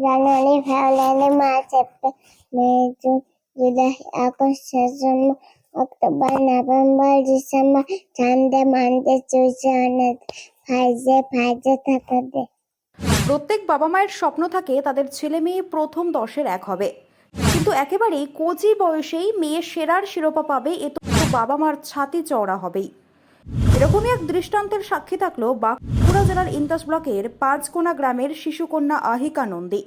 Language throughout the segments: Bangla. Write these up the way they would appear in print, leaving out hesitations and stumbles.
জানুয়ারি, February, March, April, May, June, July, August, September, October, November, December, Sunday, Monday, Tuesday, Wednesday, Friday, Saturday. প্রত্যেক বাবা মায়ের স্বপ্ন থাকে তাদের ছেলে মেয়ে প্রথম 10-এর 1 হবে, কিন্তু একেবারেই কচি বয়সেই মেয়ে সেরার শিরোপা পাবে, এ তো বাবা মার ছাতি চওড়া হবেই। এরকমই এক দৃষ্টান্তের সাক্ষী থাকলো বাঁকুড়া জেলার ইন্টাস ব্লকের পাঁচকোনা গ্রামের শিশুকন্যা আহিকা নন্দী।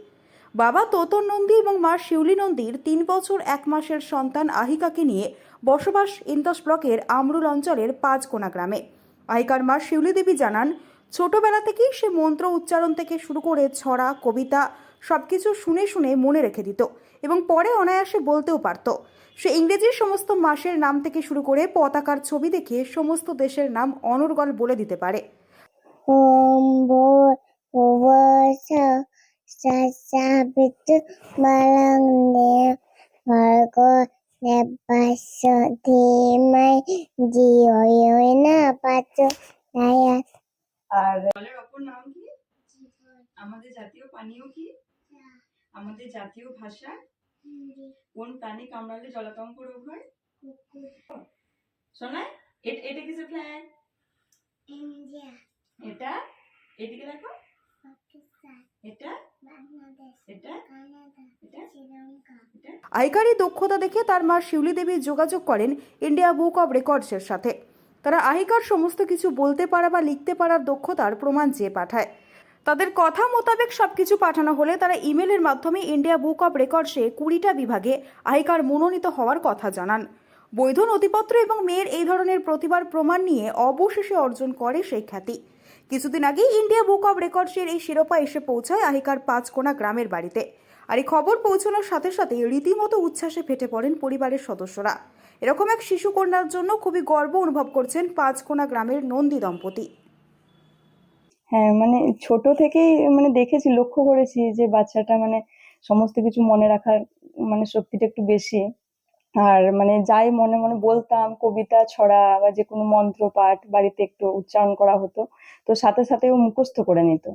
বাবা তোতন নন্দী এবং মা শিউলি নন্দীর 3 বছর 1 মাসের সন্তান আহিকাকে নিয়ে বসবাস ইন্টাস ব্লকের আমরুল অঞ্চলের পাঁচকোনা গ্রামে। আহিকার মা শিউলি দেবী জানান, ছোটবেলা থেকেই সে মন্ত্র উচ্চারণ থেকে শুরু করে ছড়া, কবিতা সবকিছু শুনে শুনে মনে রেখে দিত এবং পরে অনায়াসে বলতেও পারত। সে ইংরেজির সমস্ত মাসের নাম থেকে শুরু করে পতাকার ছবি দেখে সমস্ত দেশের নাম অনর্গল বলে দিতে পারে। ওম ভূর্ভুবস্সুঃ তৎসবিতুর্বরেণ্যং ভর্গো দেবস্য ধীমহি ধিয়ো ইয়ো ন প্রচোদয়াৎ। আর জলের অপর নাম কি? আমাদের জাতীয় পানীয় কি? আমাদের জাতীয় ভাষা? কোন প্রাণী কামড়ালে জলাতঙ্ক রোগ হয়? শোনা, এটা কিসের ফ্ল্যাগ? ইন্ডিয়া। এটা এদিকে দেখো, পাকিস্তান। এটা বাংলাদেশ। এটা কানাডা। এটা শ্রীলঙ্কা। এটা। আহিকার এই দক্ষতা দেখে তার মা শিউলি দেবী যোগাযোগ করেন ইন্ডিয়া বুক অব রেকর্ডসের সাথে। তারা আহিকার সমস্ত কিছু বলতে পারা বা লিখতে পারার দক্ষতার প্রমাণ চেয়ে পাঠায়। তাদের কথা মোতাবেক সবকিছু পাঠানো হলে তারা ইমেলের মাধ্যমে ইন্ডিয়া বুক অব রেকর্ডসে 20টা বিভাগে আহিকার মনোনীত হওয়ার কথা জানান। বৈধ নথিপত্র এবং মেয়ের এই ধরনের প্রতিভার প্রমাণ নিয়ে অবশেষে অর্জন করে সেই খ্যাতি। কিছুদিন আগেই ইন্ডিয়া বুক অব রেকর্ডসের এই শিরোপা এসে পৌঁছায় আহিকার পাঁচকোনা গ্রামের বাড়িতে। আর এই খবর পৌঁছানোর সাথে সাথে রীতিমতো উচ্ছ্বাসে ফেটে পড়েন পরিবারের সদস্যরা। এরকম এক শিশু কন্যার জন্য খুবই গর্ব অনুভব করছেন পাঁচকোনা গ্রামের নন্দী দম্পতি। হ্যাঁ, মানে ছোট থেকেই মানে দেখেছি, লক্ষ্য করেছি যে বাচ্চাটা মানে সমস্ত কিছু মনে রাখার মানে শক্তিটা একটু বেশি। আর মানে যাই মনে মনে বলতাম, কবিতা, ছড়া বা যে কোনো মন্ত্র পাঠ বাড়িতে একটু উচ্চারণ করা হতো, তো সাথে সাথে ও মুখস্থ করে নিত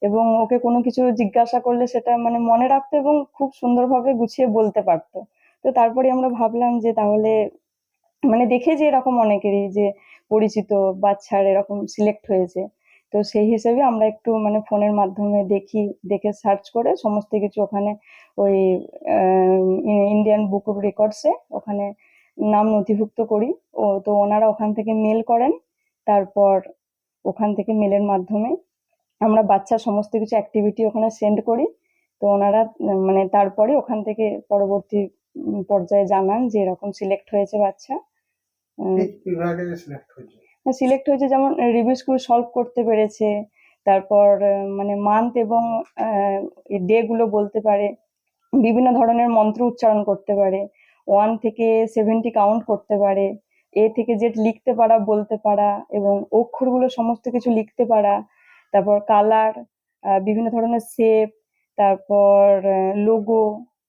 এবং ওকে কোনো কিছু জিজ্ঞাসা করলে সেটা মানে মনে রাখতো এবং খুব সুন্দরভাবে গুছিয়ে বলতে পারতো। তো তারপরে আমরা ভাবলাম যে তাহলে মানে দেখে যে এরকম অনেকেরই যে পরিচিত বাচ্চার এরকম সিলেক্ট হয়েছে, তো সেই হিসেবে আমরা একটু মানে ফোনের মাধ্যমে দেখে সার্চ করে সমস্ত কিছু ওখানে ওই ইন্ডিয়ান বুক অফ রেকর্ডসে ওখানে নাম নথিভুক্ত করি। তো ওনারা ওখান থেকে মেল করেন, তারপর ওখান থেকে মেলের মাধ্যমে আমরা বাচ্চার সমস্ত কিছু অ্যাক্টিভিটি ওখানে সেন্ড করি। তো ওনারা মানে তারপরে ওখান থেকে পরবর্তী পর্যায়ে জানান যে এরকম সিলেক্ট হয়েছে বাচ্চা। সিলেক্ট হয়েছে যেমন রিভিউ স্কুল সলভ করতে পেরেছে, তারপর মানে মান্থ এবং ডে গুলো বলতে পারে, বিভিন্ন ধরনের মন্ত্র উচ্চারণ করতে পারে, 1 থেকে 70 কাউন্ট করতে পারে, এ থেকে জেড লিখতে পারা, বলতে পারা এবং অক্ষরগুলো সমস্ত কিছু লিখতে পারা, তারপর কালার, বিভিন্ন ধরনের শেপ, তারপর লোগো,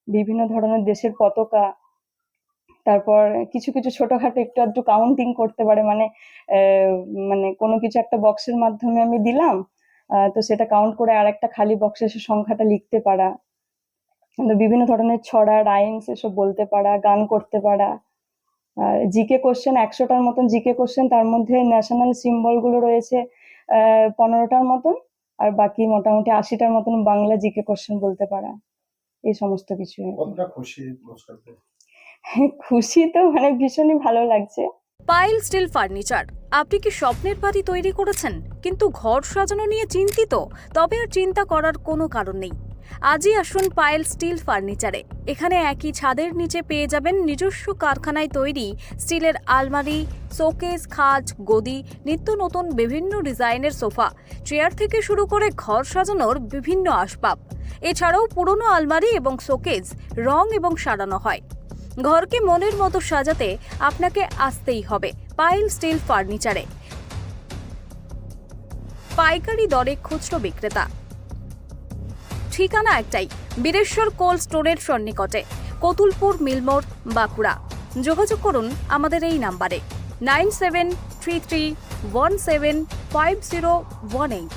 বিভিন্ন ধরনের দেশের পতাকা, তারপর কিছু কিছু ছোটখাটো একটু আধটু কাউন্টিং করতে পারে। মানে কোনো কিছু একটা বক্সের মাধ্যমে আমি দিলাম, তো সেটা কাউন্ট করে আর একটা খালি বক্সে সে সংখ্যাটা লিখতে পারা, বিভিন্ন ধরনের ছড়া, রাইমস এসব বলতে পারা, গান করতে পারা। জিকে কোশ্চেন 100টার মতন জিকে কোশ্চেন, তার মধ্যে ন্যাশনাল সিম্বল গুলো রয়েছে 15টার মতন, আর বাকি মোটামুটি 80টার মতন বাংলা জিকে কোশ্চেন বলতে পারা, এই সমস্ত কিছু। খুশি তো মানে ভীষণই ভালো লাগছে। পাইল স্টিল ফার্নিচার, আপনি কি স্বপ্নের বাড়ি তৈরি করেছেন কিন্তু ঘর সাজানো নিয়ে চিন্তিত? তবে আর চিন্তা করার কোনো কারণ নেই। আজই আসুন পাইল স্টিল ফার্নিচারে। এখানে একই ছাদের নিচে পেয়ে যাবেন নিজস্ব কারখানায় তৈরি স্টিলের আলমারি, শোকেস, খাট, গদি, নিত্য নতুন বিভিন্ন ডিজাইনের সোফা, চেয়ার থেকে শুরু করে ঘর সাজানোর বিভিন্ন আসবাব। এছাড়াও পুরনো আলমারি এবং শোকেস রং এবং সারানো হয়। ঘরকে মনের মতো সাজাতে আপনাকে আসতেই হবে পাইল স্টিল ফার্নিচারে। পাইকারি দরে খুচরো বিক্রেতা। ঠিকানা একটাই, বীরেশ্বর কোল্ড স্টোরের সন্নিকটে, কতুলপুর মিলমোড়, বাঁকুড়া। যোগাযোগ করুন আমাদের এই নাম্বারে 9733175018।